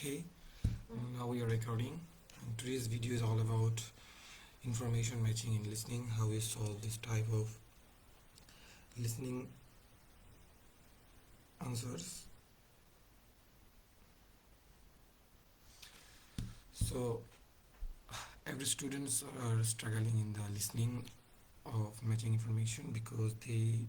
Okay, now we are recording. And today's video is all about information matching in listening, how we solve this type of listening answers. So, every students are struggling in the listening of matching information because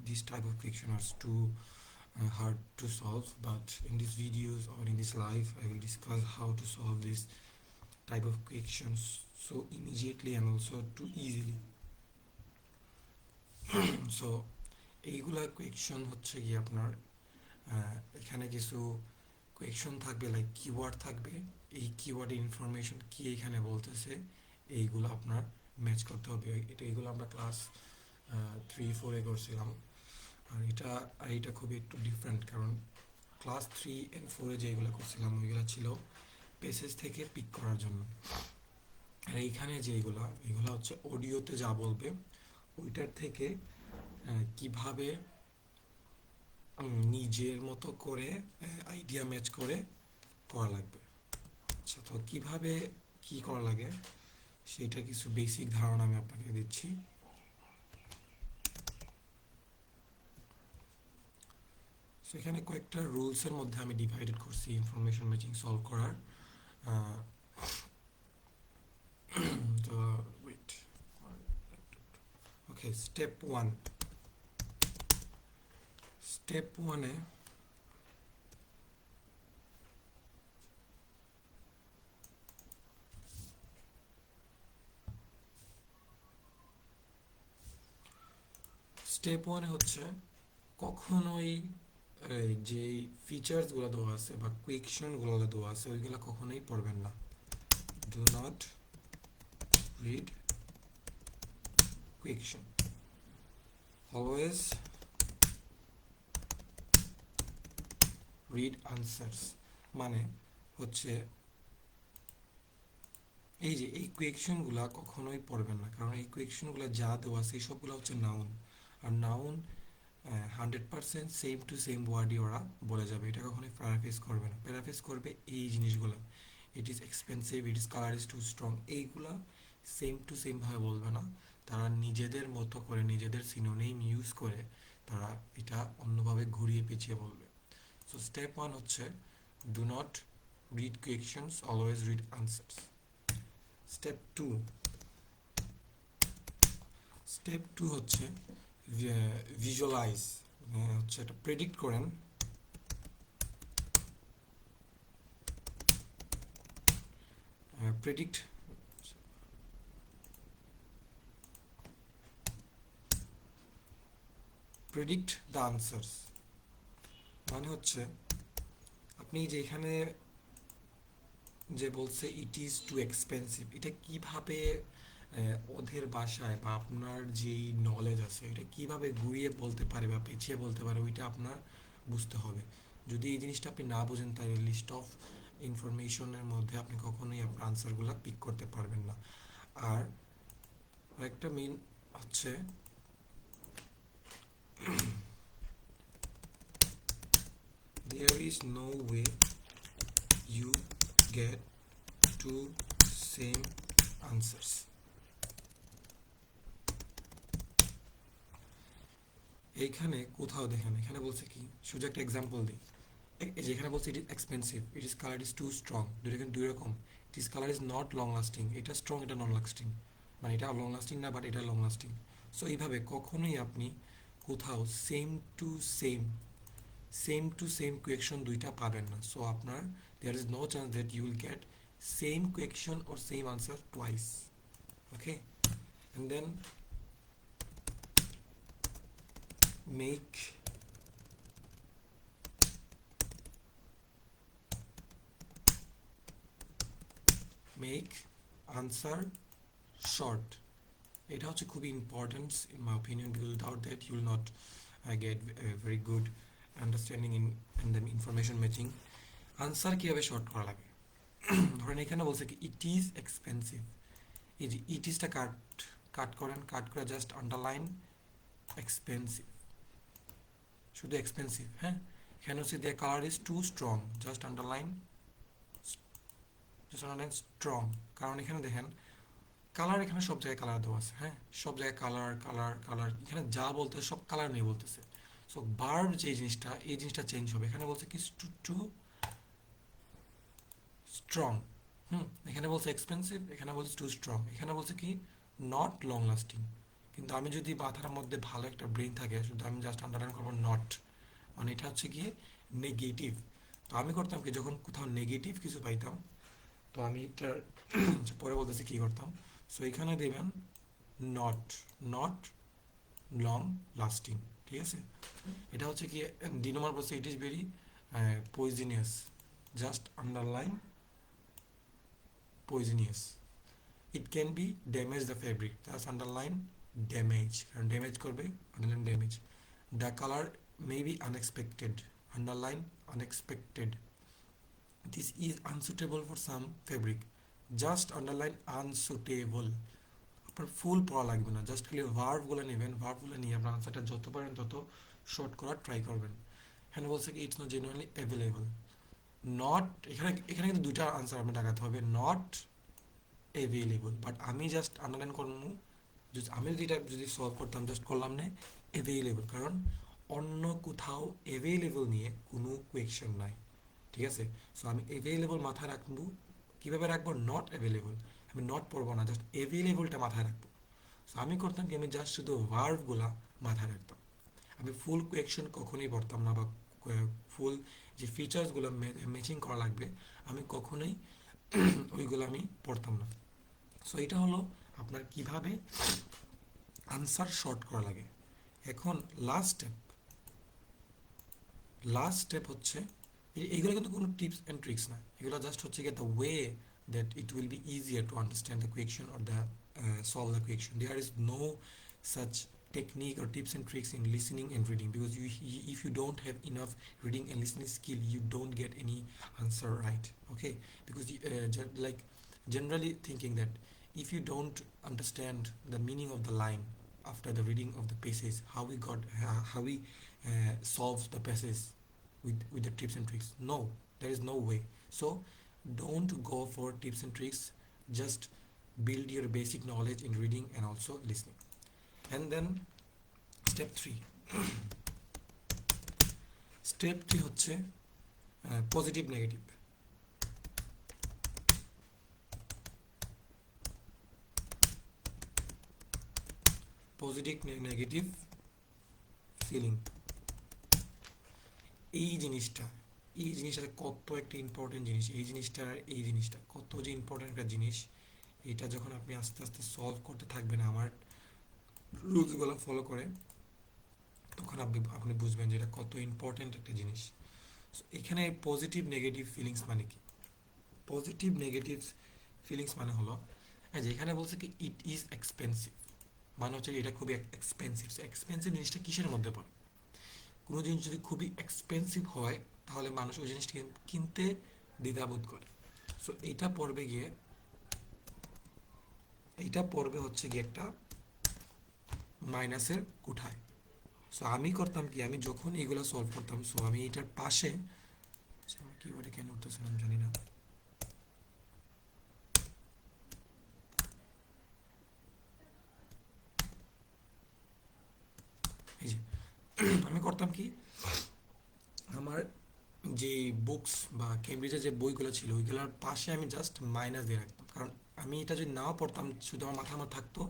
this type of question is too hard to solve. But in these videos or in this live, I will discuss how to solve this type of questions so immediately and also too easily. So এইগুলা question হচ্ছে কি আপনার এখানে কিছু question থাকবে, like keyword থাকবে। এই কিওয়ার্ডের information কি এখানে বলতেছে এইগুলো আপনার ম্যাচ করতে হবে। এইগুলো আমরা ক্লাস 3-4-এ করছিলাম। আর এটা খুবই একটু ডিফারেন্ট, কারণ ক্লাস 3 and 4-এ যেগুলো করছিলাম ওইগুলো ছিল পেসেজ থেকে পিক করার জন্য। আর এইখানে এগুলো হচ্ছে অডিওতে যা বলবে ওইটার থেকে কিভাবে নিজের মতো করে আইডিয়া ম্যাচ করে করা লাগবে। আচ্ছা, তো কিভাবে কি করা লাগে সেটা কিছু বেসিক ধারণা আমি আপনাকে দিচ্ছি। এখানে কয়েকটা রুলসের মধ্যে আমি ডিভাইডেড করছি ইনফরমেশন ম্যাচিং সলভ করার। তো ওয়েট, ওকে, স্টেপ 1। স্টেপ 1-এ হচ্ছে কখনোই যে ফিচার্সগুলো দেওয়া আছে বা কোয়েকশনগুলো দেওয়া আছে ওইগুলো কখনোই পড়বেন না। Do not read question, always read answers. মানে হচ্ছে এই কোয়েকশনগুলা কখনোই পড়বেন না, কারণ এই কোয়েকশনগুলো যা দেওয়া আছে সবগুলো হচ্ছে নাউন। আর নাউন 100% সেম টু সেম ওয়ার্ডই ওরা বলে যাবে, এটা কখনোই প্যারাফ্রেজ করবে না। প্যারাফ্রেজ করবে এই জিনিসগুলো, it is expensive, it is colour is too strong, এইগুলা সেম টু সেম ভাবে বলবে না। তারা নিজেদের মতো করে নিজেদের সিনোনিম ইউজ করে তারা এটা অন্যভাবে ঘুরিয়ে পেঁচিয়ে বলবে। সো স্টেপ 1 হচ্ছে do not read questions, always read answers. Step 2 হচ্ছে ভিজুয়ালাইজ, হচ্ছে এটা প্রেডিক্ট করেন প্রেডিক্ট প্রেডিক্ট দ্য আনসার্স। মানে হচ্ছে আপনি যেখানে যে বলছে ইট ইজ টু এক্সপেন্সিভ, এটা কিভাবে ওদের ভাষায় বা আপনার যেই নলেজ আছে এটা কিভাবে ঘুরিয়ে বলতে পারে বা পেঁচিয়ে বলতে পারে ওইটা আপনার বুঝতে হবে। যদি এই জিনিসটা আপনি না বোঝেন তাহলে লিস্ট অফ ইনফরমেশনের মধ্যে আপনি কখনোই আপনার আনসারগুলো পিক করতে পারবেন না। আর একটা মেইন হচ্ছে there is no way you get two same answers. এইখানে কোথাও দেখেন, এখানে বলছে কি, শুধু একটা এক্সাম্পল দিই। যেখানে বলছে it is expensive, it is colour is too strong, দুটো কিন্তু দুই রকম। It is colour is not long lasting, এটা স্ট্রং এটা নন লাস্টিং, মানে এটা লং লাস্টিং না বাট এটা লং লাস্টিং। সো এইভাবে কখনোই আপনি কোথাও সেম টু সেম কোয়েকশন দুইটা পাবেন না। সো আপনার there is no chance that you will get same question or same answer twice. Okay, and then make answer short. এটা হচ্ছে খুবই important in my opinion, because without that you will not get very good understanding in the information matching. Answer কীভাবে short করা লাগে, ধরেন এখানে বলছে কি ইট ইজ এক্সপেন্সিভ, এই যে ইট ইজটা কাট করেন, কাট করে জাস্ট আন্ডারলাইন এক্সপেন্সিভ, শুধু এক্সপেন্সিভ। হ্যাঁ, এখানে হচ্ছে the colour is too strong, just underline just underline strong. কারণ এখানে দেখেন কালার, এখানে সব জায়গায় কালার দেওয়া আছে, হ্যাঁ, সব জায়গায় কালার কালার কালার, এখানে যা বলতে সব কালার নিয়ে বলতেছে। সো ভার্ব যে জিনিসটা, এই জিনিসটা চেঞ্জ হবে। এখানে বলছে কি টু টু স্ট্রং, এখানে বলছে এক্সপেন্সিভ, এখানে বলছে টু স্ট্রং, এখানে বলছে কি নট লং লাস্টিং। কিন্তু আমি যদি মাথার মধ্যে ভালো একটা ব্রেন থাকে, শুধু আমি জাস্ট আন্ডারলাইন করবো নট, মানে এটা হচ্ছে গিয়ে নেগেটিভ। তো আমি করতাম কি, যখন কোথাও নেগেটিভ কিছু পাইতাম, তো আমি এটার পরে বলতেছি কি করতাম। সো এখানে দেবেন নট, নট লং লাস্টিং, ঠিক আছে। এটা হচ্ছে কি, 2 নম্বর বলছে it is very poisonous, just underline poisonous. It can be damage the fabric, just underline damage, কারণ ড্যামেজ করবে, underline damage. The colour may be unexpected, underline unexpected. This is unsuitable for some fabric, just underline unsuitable. আপনার ফুল পড়া লাগবে না, just খালি ভার্বগুলো নেবেন, ভার্বগুলো নিয়ে আপনার আনসারটা যত পারেন তত শর্ট করার ট্রাই করবেন। এখানে বলছে কি it's not genuinely available, not, এখানে এখানে কিন্তু দুইটা আনসার আপনার টাকাতে হবে, নট অ্যাভেলেবল, বাট আমি জাস্ট আন্ডারলাইন করবো, আমি যদি এটা যদি সলভ করতাম, জাস্ট করলাম না অ্যাভেলেবল, কারণ অন্য কোথাও অ্যাভেলেবল নিয়ে কোনো কোয়েকশন নাই, ঠিক আছে। সো আমি অ্যাভেলেবল মাথায় রাখবো, কীভাবে রাখবো, নট অ্যাভেলেবল, আমি নট পড়বো না, জাস্ট অ্যাভেলেবলটা মাথায় রাখবো। সো আমি করতাম কি, আমি জাস্ট শুধু ভার্বগুলা মাথায় রাখতাম, আমি ফুল কোয়েকশন কখনোই পড়তাম না, বা ফুল যে ফিচার্সগুলো ম্যাচিং করা লাগবে আমি কখনোই ওইগুলো আমি পড়তাম না। সো এটা হলো আপনার কিভাবে আনসার শর্ট করা লাগে। এখন লাস্ট স্টেপ হচ্ছে, এইগুলো কিন্তু কোনো টিপস অ্যান্ড ট্রিক্স না, এগুলো জাস্ট হচ্ছে গিয়ে the way that it will be easier to understand the question or the solve the question. There is no such technique or tips and tricks in listening and reading, because if you don't have enough reading and listening skill, you don't get any answer right, okay. Because like generally thinking that if you don't understand the meaning of the line after the reading of the passage, how we solve the passage with the tips and tricks, no, there is no way. So don't go for tips and tricks, just build your basic knowledge in reading and also listening. And then step 3, হচ্ছে positive negative. Positive negative feeling, এই জিনিসটা কত একটা important জিনিস, এই জিনিসটা কত যে ইম্পর্টেন্ট একটা জিনিস। এটা যখন আপনি আস্তে আস্তে সলভ করতে থাকবেন, আমার রুলসগুলো ফলো করে, তখন আপনি বুঝবেন যে এটা কত ইম্পর্টেন্ট একটা জিনিস। এখানে পজিটিভ নেগেটিভ ফিলিংস মানে কি, পজিটিভ নেগেটিভ ফিলিংস মানে হলো, যেখানে বলছে কি ইট ইজ এক্সপেন্সিভ, মানে হচ্ছে এটা খুবই এক্সপেন্সিভ। এক্সপেন্সিভ জিনিসটা কিসের মধ্যে পড়ে, কোনো জিনিস যদি খুবই এক্সপেন্সিভ হয় তাহলে মানুষ ওই জিনিসটা কিনতে দ্বিধাবোধ করে। সো এইটা পড়বে হচ্ছে গিয়ে একটা মাইনাসের কোঠায়। সো আমি করতাম কি, আমি যখন এইগুলো সলভ করতাম, সো আমি এটার পাশে, আমার কিবোর্ডে কেন উঠতেছে আমি জানি না, এই যে আমি করতাম কি, আমার যে বুকস বা কেমব্রিজের যে বইগুলো ছিল ওইগুলোর পাশে আমি জাস্ট মাইনাস দিয়ে রাখতাম, কারণ আমি এটা যদি নাও পড়তাম, শুধু আমার মাথার মধ্যে থাকতো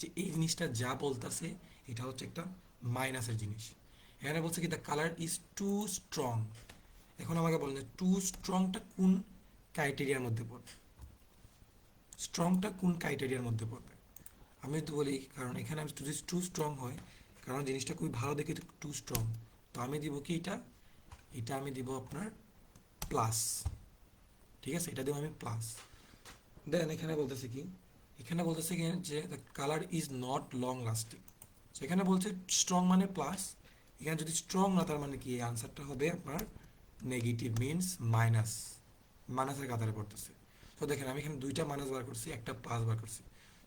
যে এই জিনিসটা যা বলতেছে এটা হচ্ছে একটা মাইনাসের জিনিস। এখানে বলছে কি the colour is too strong, এখন আমাকে বলেন যে টু স্ট্রংটা কোন ক্রাইটেরিয়ার মধ্যে পড়বে, স্ট্রংটা কোন ক্রাইটেরিয়ার মধ্যে পড়বে। আমি তো বলি, কারণ এখানে আমি যদি টু স্ট্রং হয়, কারণ জিনিসটা খুবই ভালো দেখে টু স্ট্রং, তো আমি দিব কি এটা আমি দিব আপনার প্লাস, ঠিক আছে, এটা দেবো আমি প্লাস। দেন এখানে বলতেছে কি, যে the colour is not long lasting, সেখানে বলছে স্ট্রং মানে প্লাস, এখানে যদি স্ট্রং না, তার মানে কি এই আনসারটা হবে আপনার নেগেটিভ, মিনস মাইনাসের কাতারে পড়তেছে। তো দেখেন আমি এখানে দুইটা মাইনাস বার করছি, একটা প্লাস বার করছি।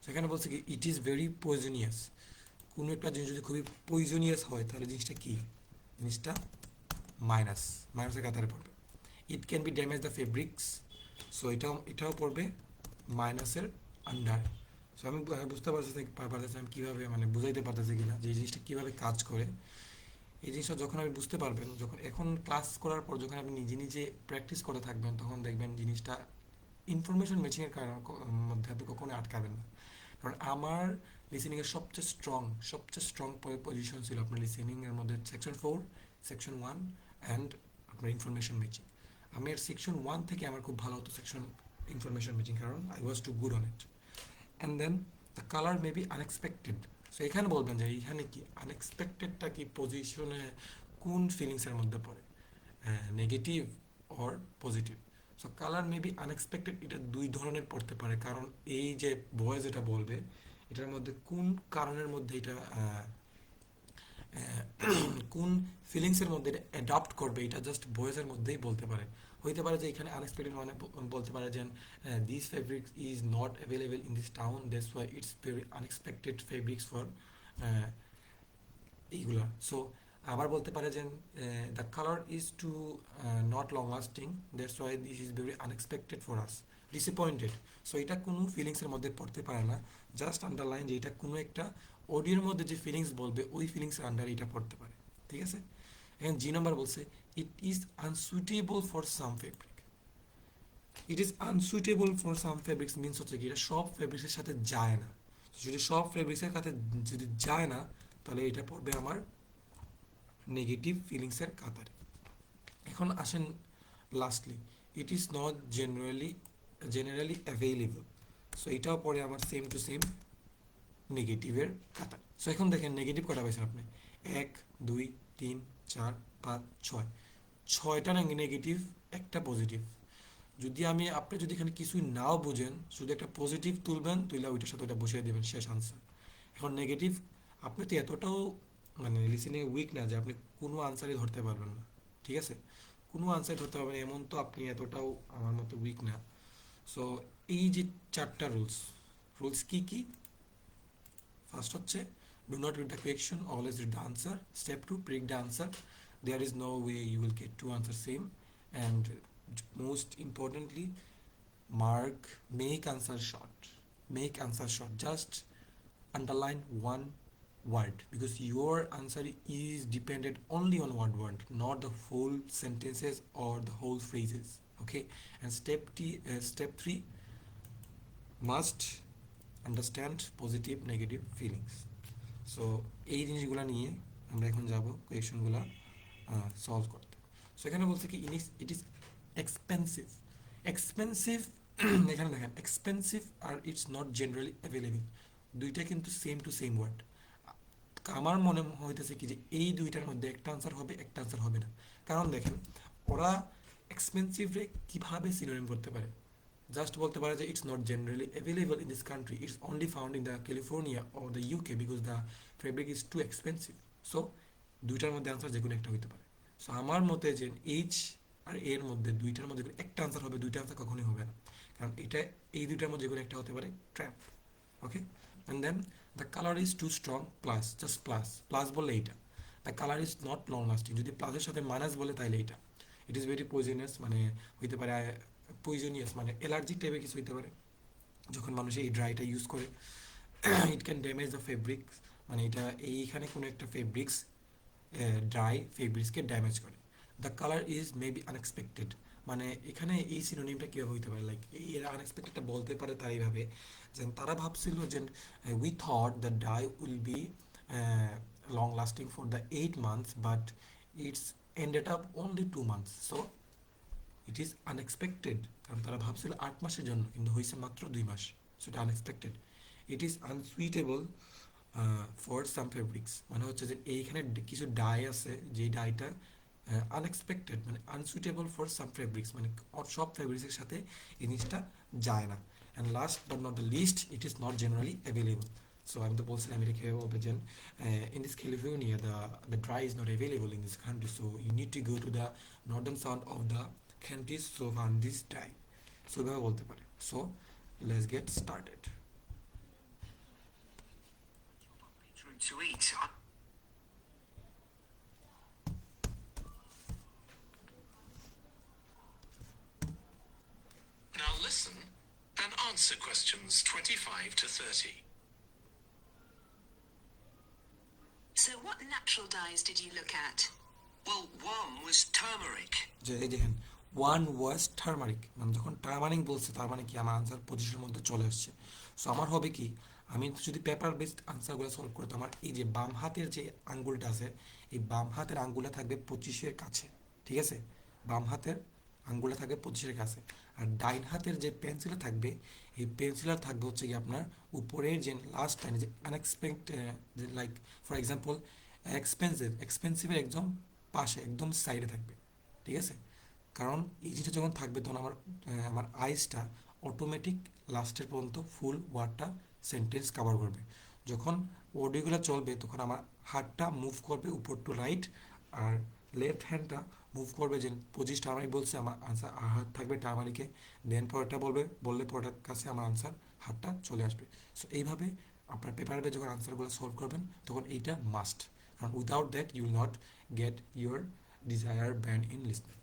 সেখানে বলছে কি ইট ইজ ভেরি পয়জনিয়াস, কোনো একটা জিনিস যদি খুবই পয়জনিয়াস হয় তাহলে জিনিসটা মাইনাসের কাতারে পড়বে। ইট can be damage the fabrics, so এটাও পড়বে মাইনাসের আন্ডার। সো আমি বুঝতে পারতেছি আমি কীভাবে মানে বুঝাইতে পারতেছি কিনা যে এই জিনিসটা কীভাবে কাজ করে। এই জিনিসটা যখন আপনি বুঝতে পারবেন, যখন এখন ক্লাস করার পর যখন আপনি নিজে নিজে প্র্যাকটিস করে থাকবেন, তখন দেখবেন জিনিসটা ইনফরমেশন ম্যাচিংয়ের মধ্যে আপনি কখনো আটকাবেন না। কারণ আমার লিসেনিংয়ের সবচেয়ে স্ট্রং পজিশন ছিল আপনার লিসেনিংয়ের মধ্যে সেকশন 4, সেকশন 1 অ্যান্ড আপনার ইনফরমেশন ম্যাচিং। আমি এর সেকশন 1 থেকে আমার খুব ভালো হতো সেকশন ইনফরমেশন ম্যাচিং, কারণ I was too good on it. And then the colour may be unexpected. So এখানে বলবেন যে এইখানে কি আনএক্সপেক্টেডটা কি পজিশনে কোন ফিলিংসের মধ্যে পড়ে, negative or positive. So colour may be unexpected, এটা দুই ধরনের পড়তে পারে। কারণ এই যে ভয়েস যেটা বলবে এটার মধ্যে কোন কারণের মধ্যে এটা কোন ফিলিংসের মধ্যে এটা অ্যাডাপ্ট করবে, এটা জাস্ট ভয়েসের মধ্যেই বলতে পারে। হইতে পারে যে এখানে আনএক্সপেক্টেড মানে বলতে পারে যে this fabric is not available in this town, that's why it's very unexpected fabrics for এইগুলা। সো আবার বলতে পারে যে the colour is too not long lasting, that's why this is very unexpected for us, disappointed. So এটা কোনো ফিলিংসের মধ্যে পড়তে পারে না, জাস্ট আন্ডারলাইন যে এটা কোনো একটা অডিওর মধ্যে যে ফিলিংস বলবে ওই ফিলিংসের আন্ডার এটা পড়তে পারে। ঠিক আছে। এখন জি নাম্বার বলছে it is unsuitable for some fabric. It is unsuitable for some fabrics means হচ্ছে কি এটা সব ফেব্রিক্সের সাথে যায় না। যদি সব ফেব্রিক্সের সাথে যদি যায় না, তাহলে এটা পড়বে আমার নেগেটিভ ফিলিংসের কাতারে। এখন আসেন lastly, it is not generally available. So এটাও পড়ে আমার সেম টু সেম নেগেটিভের কাতার। সো এখন দেখেন নেগেটিভ কটা পাইছেন আপনি, 1 2 3 4 5 6, 6টা নেগেটিভ, একটা পজিটিভ। যদি আপনি যদি এখানে কিছুই নাও বুঝেন, শুধু একটা পজিটিভ তুলবেন, তুলে ওইটার সাথে ওইটা বসিয়ে দেবেন, শেষ আনসার। এখন নেগেটিভ, আপনি তো এতটাও মানে লিসেনিং উইক না যে আপনি কোনো আনসারই ধরতে পারবেন না। ঠিক আছে, কোনো আনসার ধরতে পারবেন এমন তো আপনি এতটাও আমার মতো উইক না। সো এই যে 4টা রুলস কি কি? ফার্স্ট হচ্ছে do not read the question, always read the answer. Step 2, predict the answer. There is no way you will get two answers same. And most importantly, make answer short. Make answer short. Just underline one word, because your answer is dependent only on one word, not the whole sentences or the whole phrases. Okay. And step 3, must understand positive negative feelings. So এই জিনিসগুলো নিয়ে আমরা এখন যাব কোয়েশনগুলো solve করতে। So এখানে বলছে কি ইট ইজ এক্সপেন্সিভ। এক্সপেন্সিভ এখানে দেখেন এক্সপেন্সিভ আর ইটস নট জেনারেলি অ্যাভেলেবল, দুইটা কিন্তু সেম টু সেম ওয়ার্ড। আমার মনে হইতেছে কি যে এই দুইটার মধ্যে একটা আনসার হবে, একটা আনসার হবে না। কারণ দেখেন ওরা এক্সপেন্সিভরে কীভাবে সিনোনিম করতে পারে, জাস্ট বলতে পারে যে it's not generally available in this country, it's only found in the California or the UK because the fabric is too expensive. So দুইটার মধ্যে আনসার যে কোনো একটা হইতে পারে। সো আমার মতে যে এইচ আর এর মধ্যে দুইটার মধ্যে একটা আনসার হবে, দুইটা আনসার কখনোই হবে না, কারণ এটা এই দুইটার মধ্যে যে কোনো একটা হতে পারে trap. Okay. And then the colour is too strong, plus, just plus বললে এইটা। The colour is not long lasting, যদি প্লাসের সাথে মাইনাস বলে তাহলে এইটা। ইট ইজ ভেরি পয়জনাস, মানে হইতে পারে পয়জনিয়াস, মানে অ্যালার্জিক টাইপের কিছু হইতে পারে যখন মানুষ এই ড্রাইটা ইউজ করে। It can damage the fabrics, মানে এটা এইখানে কোনো একটা ফেব্রিক্স ড্রাই ফেব্রিক্সকে ড্যামেজ করে। The colour is May be unexpected, মানে এখানে এই সিনোনিমটা কীভাবে হইতে পারে, লাইক এরা আনএক্সপেক্টেডটা বলতে পারে তার এইভাবে যে তারা ভাবছিল যে we thought the dye will be long lasting for the 8 months but it's ended up only 2 months। So it is unexpected, কারণ তারা ভাবছিল 8 মাসের জন্য, কিন্তু হয়েছে মাত্র 2 মাস। সো এটা unexpected. It is unsuitable for some fabrics, মানে হচ্ছে যে এইখানে কিছু ডাই আছে যে ডাইটা আনএক্সপেক্টেড, মানে আনসুইটেবল ফর সাম ফেব্রিক্স, মানে সব ফেব্রিক্সের সাথে এই জিনিসটা যায় না। And last but not the least, it is not generally available. So আমি তো বলছিলাম এটা কীভাবে বলবে যে in this California the dry is not available in this country, so you need to go to the northern side of the countries so find this dry. So এভাবে বলতে পারে। So let's get started. To eat. lesson and answer questions 25 to 30. So what natural dyes did you look at? Well, one was turmeric. যে এই দেখেন one was turmeric, মানে যখন turmeric বলছে তার মানে কি আমার আনসার 25-এর মধ্যে চলে আসছে। সো আমার হবে কি, আমি যদি পেপার বেসড আনসারগুলো সলভ করি তো আমার এই যে বাম হাতের যে আঙ্গুলটা আছে এই বাম হাতের আঙ্গুলটা থাকবে 25-এর কাছে, ঠিক আছে, বাম হাতের আঙ্গুলটা থাকবে 25-এর কাছে। আর ডাইন হাতের যে পেন্সিলটা থাকবে এই পেন্সিলটা থাকবে হচ্ছে কি আপনার উপরের যে লাস্ট লাইনে যে আনএক্সপেক্টেড, লাইক ফর এক্সাম্পল এক্সপেন্সিভের একদম পাশে একদম সাইডে থাকবে, ঠিক আছে। কারণ এই জিনিসটা যখন থাকবে তখন আমার আইসটা অটোমেটিক লাস্টের পর্যন্ত ফুল ওয়ার্ডটা সেন্টেন্স কভার করবে। যখন অডিওগুলো চলবে তখন আমার হাতটা মুভ করবে উপর টু রাইট, আর লেফট হ্যান্ডটা মুভ করবে যে 25 টার্মারিক বলছে আমার আনসার হাত থাকবে টার্মারিকে, দেন পরেরটা বললে পরেরটার কাছে আমার আনসার হাতটা চলে আসবে। সো এইভাবে আপনার পেপারে যখন আনসারগুলো সলভ করবেন তখন এইটা মাস্ট, কারণ without that you will not get your desire band in listening.